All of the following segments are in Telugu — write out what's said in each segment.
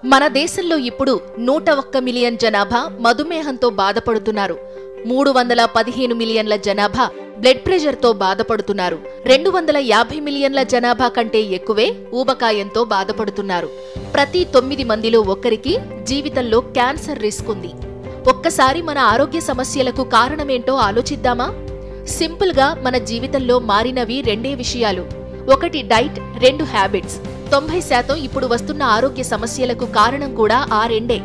మన దేశంలో ఇప్పుడు 101 మిలియన్ జనాభా మధుమేహంతో బాధపడుతున్నారు. 315 మిలియన్ల జనాభా బ్లడ్ ప్రెషర్తో బాధపడుతున్నారు. 250 మిలియన్ల జనాభా కంటే ఎక్కువే ఊబకాయంతో బాధపడుతున్నారు. ప్రతి 9 మందిలో ఒక్కరికి జీవితంలో క్యాన్సర్ రిస్క్ ఉంది. ఒక్కసారి మన ఆరోగ్య సమస్యలకు కారణమేంటో ఆలోచిద్దామా? సింపుల్గా మన జీవితంలో మారినవి రెండే విషయాలు. ఒకటి డైట్, 2 హ్యాబిట్స్. 90% ఇప్పుడు వస్తున్న ఆరోగ్య సమస్యలకు కారణం కూడా ఆ రెండే.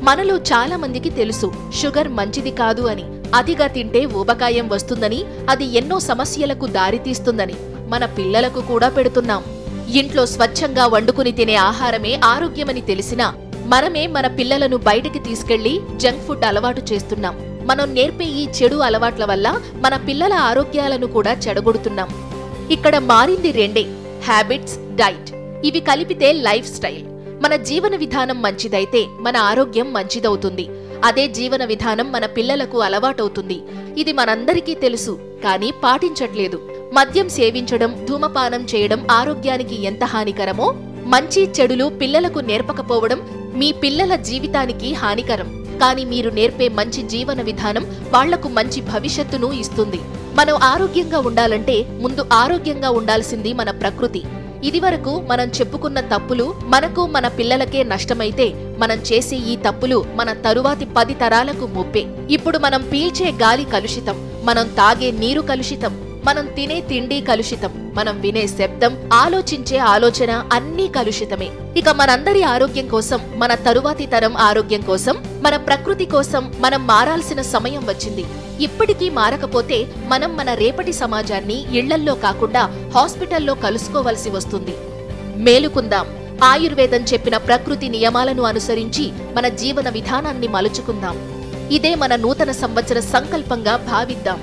మనలో చాలా మందికి తెలుసు షుగర్ మంచిది కాదు అని, అతిగా తింటే ఊబకాయం వస్తుందని, అది ఎన్నో సమస్యలకు దారితీస్తుందని మన పిల్లలకు కూడా పెడుతున్నాం. ఇంట్లో స్వచ్ఛంగా వండుకుని తినే ఆహారమే ఆరోగ్యమని తెలిసినా మనమే మన పిల్లలను బయటికి తీసుకెళ్లి జంక్ ఫుడ్ అలవాటు చేస్తున్నాం. మనం నేర్పే ఈ చెడు అలవాట్ల వల్ల మన పిల్లల ఆరోగ్యాలను కూడా చెడగొడుతున్నాం. ఇక్కడ మారింది రెండే, హ్యాబిట్స్, డైట్. ఇవి కలిపితే లైఫ్ స్టైల్. మన జీవన విధానం మంచిదైతే మన ఆరోగ్యం మంచిదవుతుంది. అదే జీవన విధానం మన పిల్లలకు అలవాటవుతుంది. ఇది మనందరికీ తెలుసు, కానీ పాటించట్లేదు. మద్యం సేవించడం, ధూమపానం చేయడం ఆరోగ్యానికి ఎంత హానికరమో, మంచి చెడులు పిల్లలకు నేర్పకపోవడం మీ పిల్లల జీవితానికి హానికరం. కానీ మీరు నేర్పే మంచి జీవన విధానం వాళ్లకు మంచి భవిష్యత్తును ఇస్తుంది. మనం ఆరోగ్యంగా ఉండాలంటే ముందు ఆరోగ్యంగా ఉండాల్సింది మన ప్రకృతి. ఇదివరకు మనం చెప్పుకున్న తప్పులు మనకు, మన పిల్లలకే నష్టమైతే మనం చేసే ఈ తప్పులు మన తరువాతి 10 తరాలకు ముప్పే. ఇప్పుడు మనం పీల్చే గాలి కలుషితం, మనం తాగే నీరు కలుషితం, మనం తినే తిండి కలుషితం, మనం వినే శబ్దం, ఆలోచించే ఆలోచన అన్నీ కలుషితమే. ఇక మనందరి ఆరోగ్యం కోసం, మన తరువాతి తరం ఆరోగ్యం కోసం, మన ప్రకృతి కోసం మనం మారాల్సిన సమయం వచ్చింది. ఇప్పటికీ మారకపోతే మనం మన రేపటి సమాజాన్ని ఇళ్లల్లో కాకుండా హాస్పిటల్లో కలుసుకోవలసి వస్తుంది. మేలుకుందాం. ఆయుర్వేదం చెప్పిన ప్రకృతి నియమాలను అనుసరించి మన జీవన విధానాన్ని మలుచుకుందాం. ఇదే మన నూతన సంవత్సర సంకల్పంగా భావిద్దాం.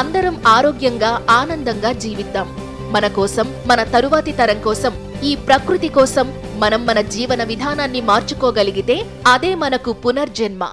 అందరం ఆరోగ్యంగా, ఆనందంగా జీవిద్దాం. మన కోసం, మన తరువాతి తరం కోసం, ఈ ప్రకృతి కోసం మనం మన జీవన విధానాన్ని మార్చుకోగలిగితే అదే మనకు పునర్జన్మ.